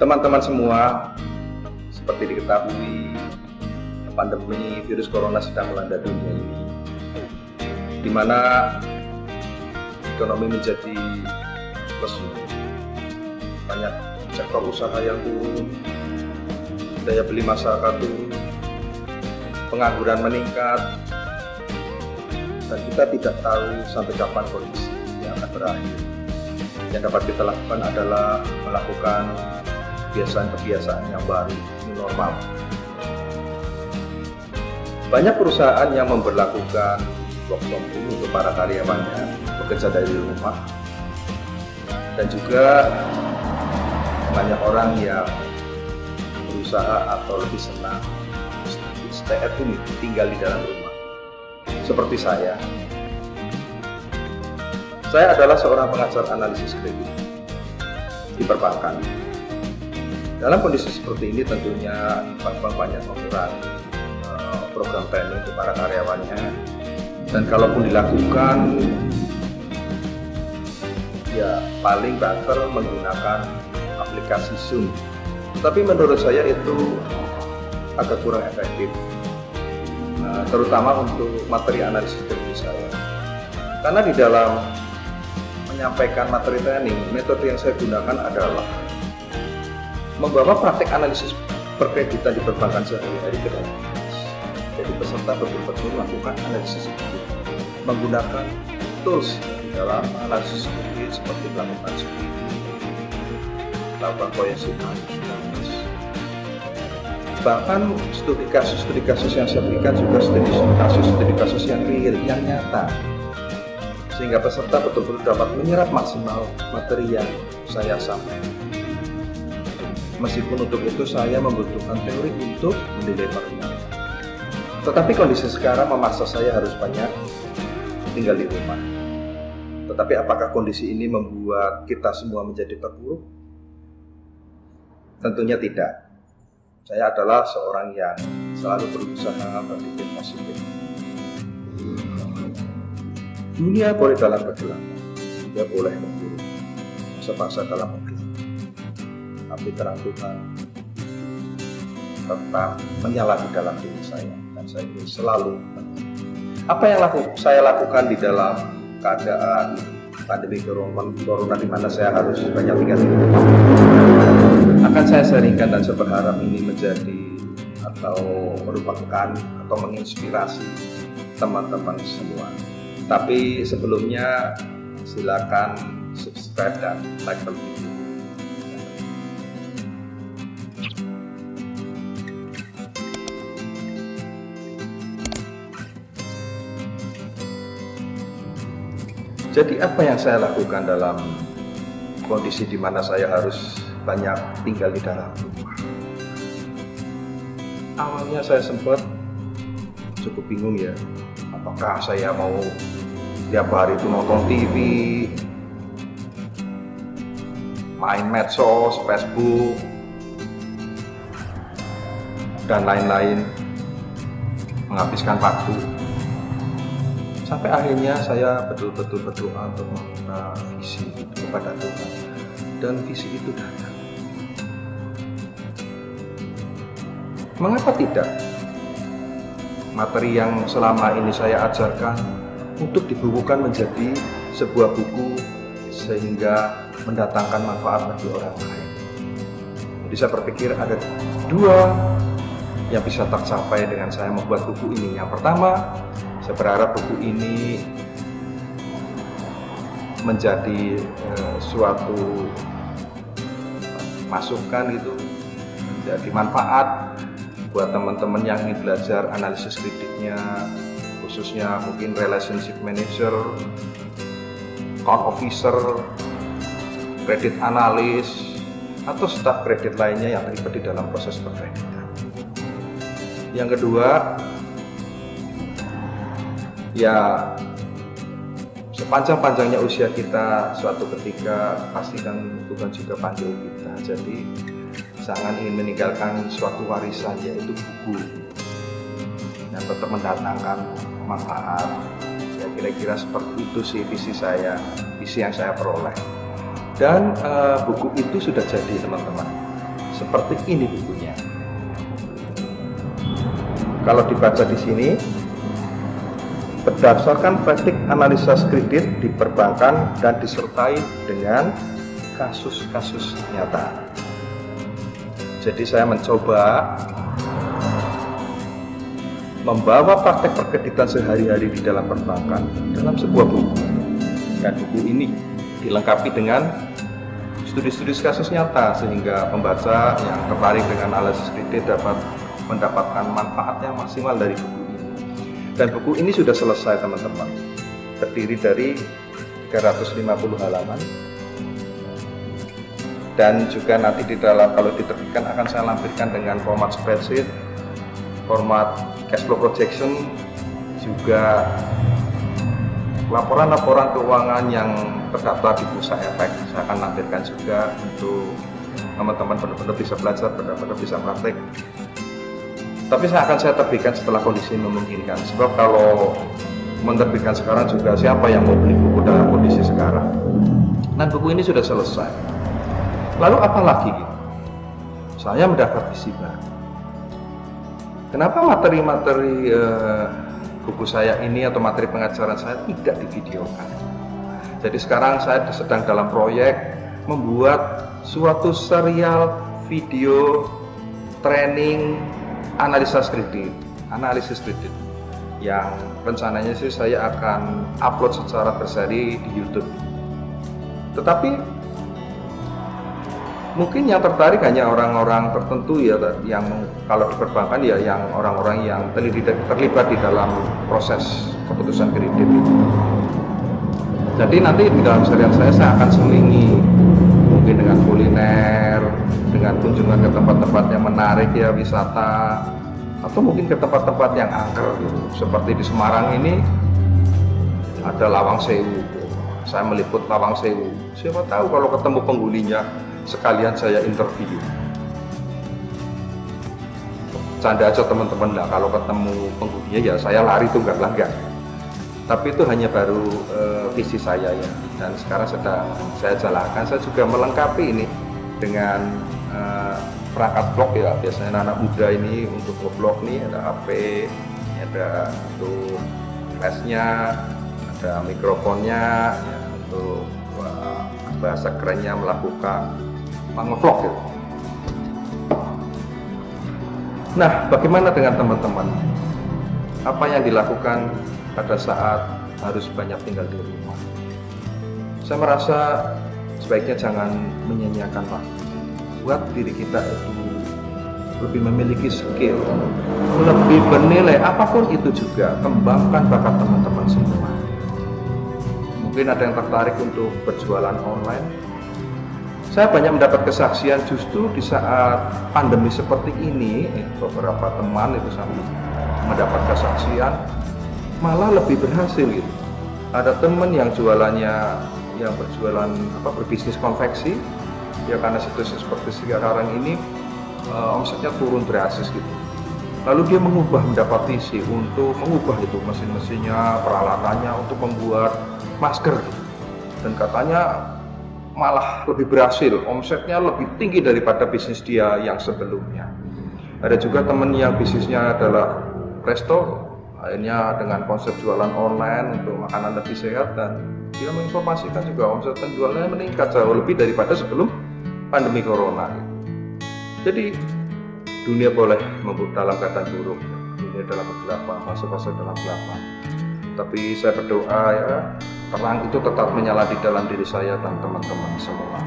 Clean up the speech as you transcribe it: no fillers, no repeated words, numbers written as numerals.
Teman-teman semua, seperti diketahui, pandemi virus corona sedang melanda dunia ini, di mana ekonomi menjadi lesu. Banyak sektor usaha yang turun, daya beli masyarakat turun, pengangguran meningkat, dan kita tidak tahu sampai kapan kondisi ini akan berakhir. Yang dapat kita lakukan adalah melakukan kebiasaan-kebiasaan yang baru, new normal. Banyak perusahaan yang memberlakukan work from home untuk para karyawannya bekerja dari rumah, dan juga banyak orang yang berusaha atau lebih senang stay at home, tinggal di dalam rumah. Seperti saya adalah seorang pengajar analisis kredit di perbankan. Dalam kondisi seperti ini tentunya bank banyak mengurangi program training untuk para karyawannya, dan kalaupun dilakukan ya paling banter menggunakan aplikasi Zoom. Tapi menurut saya itu agak kurang efektif, terutama untuk materi analisis kredit saya. Karena di dalam menyampaikan materi training, metode yang saya gunakan adalah membawa praktek analisis perkreditan di perbankan sehari-hari ke dalam kelas. Jadi peserta betul-betul melakukan analisis kredit menggunakan tools di dalam analisis kredit seperti melakukan screening, melakukan proyeksi analis. Bahkan studi kasus yang saya berikan juga studi kasus yang real, yang nyata, sehingga peserta betul-betul dapat menyerap maksimal materi yang saya sampaikan. Meskipun untuk itu saya membutuhkan teori untuk mendelivernya. Tetapi kondisi sekarang memaksa saya harus banyak tinggal di rumah. Tetapi apakah kondisi ini membuat kita semua menjadi terpuruk? Tentunya tidak. Saya adalah seorang yang selalu berusaha berpikir positif. Dunia boleh dalam kegelapan, dia boleh terpuruk, sebangsa dalam kegelapan. Tapi terang Tuhan tetap menyala di dalam diri saya, dan saya ingin selalu apa yang saya lakukan di dalam keadaan pandemi corona di mana saya harus banyak tinggal di rumah, akan saya sharingkan, dan saya berharap ini menjadi atau merupakan atau menginspirasi teman-teman semua. Tapi sebelumnya silakan subscribe dan like video. Jadi apa yang saya lakukan dalam kondisi di mana saya harus banyak tinggal di dalam rumah? Awalnya saya sempat cukup bingung ya, apakah saya mau tiap hari itu nonton TV, main medsos, Facebook, dan lain-lain, menghabiskan waktu. Sampai akhirnya saya betul-betul berdoa untuk meminta visi kepada Tuhan, dan visi itu datang. Mengapa tidak? Materi yang selama ini saya ajarkan untuk dibukukan menjadi sebuah buku sehingga mendatangkan manfaat bagi orang lain. Jadi saya berpikir ada dua yang bisa tercapai dengan saya membuat buku ini. Yang pertama, saya berharap buku ini menjadi suatu masukan itu, menjadi manfaat buat teman-teman yang ingin belajar analisis kreditnya, khususnya mungkin relationship manager, account officer, kredit analis, atau staf kredit lainnya yang terlibat di dalam proses perkreditan. Yang kedua, ya sepanjang-panjangnya usia kita, suatu ketika pastikan Tuhan juga panggil kita. Jadi jangan ingin meninggalkan suatu warisan, yaitu buku yang tetap mendatangkan manfaat. Ya kira-kira seperti itu sih visi saya, visi yang saya peroleh. Dan buku itu sudah jadi, teman-teman. Seperti ini bukunya. Kalau dibaca di sini, berdasarkan praktik analisa kredit di perbankan dan disertai dengan kasus-kasus nyata. Jadi saya mencoba membawa praktek perkreditan sehari-hari di dalam perbankan dalam sebuah buku. Dan buku ini dilengkapi dengan studi-studi kasus nyata sehingga pembaca yang tertarik dengan analisis kredit dapat mendapatkan manfaat yang maksimal dari buku ini. Dan buku ini sudah selesai teman-teman, terdiri dari 350 halaman, dan juga nanti di dalam kalau diterbitkan akan saya lampirkan dengan format spreadsheet, format cash flow projection, juga laporan-laporan keuangan yang terdaftar di Bursa Efek. Saya akan lampirkan juga untuk teman-teman benar-benar bisa belajar, benar-benar bisa praktek. Tapi akan saya terbitkan setelah kondisi memungkinkan. Sebab kalau menerbitkan sekarang juga siapa yang mau beli buku dalam kondisi sekarang? Dan buku ini sudah selesai. Lalu apa lagi? Saya mendapat visi baru. Kenapa materi-materi buku saya ini atau materi pengajaran saya tidak divideokan? Jadi sekarang saya sedang dalam proyek membuat suatu serial video training analisis kredit yang rencananya sih saya akan upload secara berseri di YouTube. Tetapi mungkin yang tertarik hanya orang-orang tertentu ya, yang kalau di perbankan ya yang orang-orang yang terlibat di dalam proses keputusan kredit. Jadi nanti di dalam serial saya akan selingi mungkin dengan kuliner, dengan kunjungan ke tempat-tempat yang menarik ya, wisata, atau mungkin ke tempat-tempat yang angker gitu. Seperti di Semarang ini ada Lawang Sewu, saya meliput Lawang Sewu. Siapa tahu kalau ketemu penghuninya sekalian saya interview. Canda aja teman-teman lah, kalau ketemu penghuninya ya saya lari tunggang-langgang. Tapi itu hanya baru visi saya ya, dan sekarang sedang saya jalankan. Saya juga melengkapi ini dengan perangkat vlog ya. Biasanya anak muda ini untuk nge-vlog nih ada HP, ada untuk flashnya, ada mikrofonnya ya, untuk bahasa kerennya melakukan nge-vlog gitu. Nah, bagaimana dengan teman-teman? Apa yang dilakukan pada saat harus banyak tinggal di rumah? Saya merasa sebaiknya jangan menyanyiakan waktu. Buat diri kita itu lebih memiliki skill, lebih bernilai, apapun itu juga. Kembangkan bakat teman-teman semua. Mungkin ada yang tertarik untuk berjualan online. Saya banyak mendapat kesaksian justru di saat pandemi seperti ini, beberapa teman itu sampai mendapat kesaksian malah lebih berhasil gitu. Ada teman yang jualannya yang berjualan berbisnis konveksi ya, karena situasi seperti sekarang ini omsetnya turun drastis gitu. Lalu dia mendapat visi untuk mengubah itu mesin-mesinnya, peralatannya untuk membuat masker gitu. Dan katanya malah lebih berhasil, omsetnya lebih tinggi daripada bisnis dia yang sebelumnya. Ada juga teman yang bisnisnya adalah resto, akhirnya dengan konsep jualan online untuk makanan lebih sehat, dan dia menginformasikan juga omset penjualannya meningkat jauh lebih daripada sebelum pandemi corona. Jadi dunia boleh dalam keadaan buruk, dunia dalam kegelapan, fase-fase dalam kegelapan. Tapi saya berdoa ya, terang itu tetap menyala di dalam diri saya dan teman-teman semua.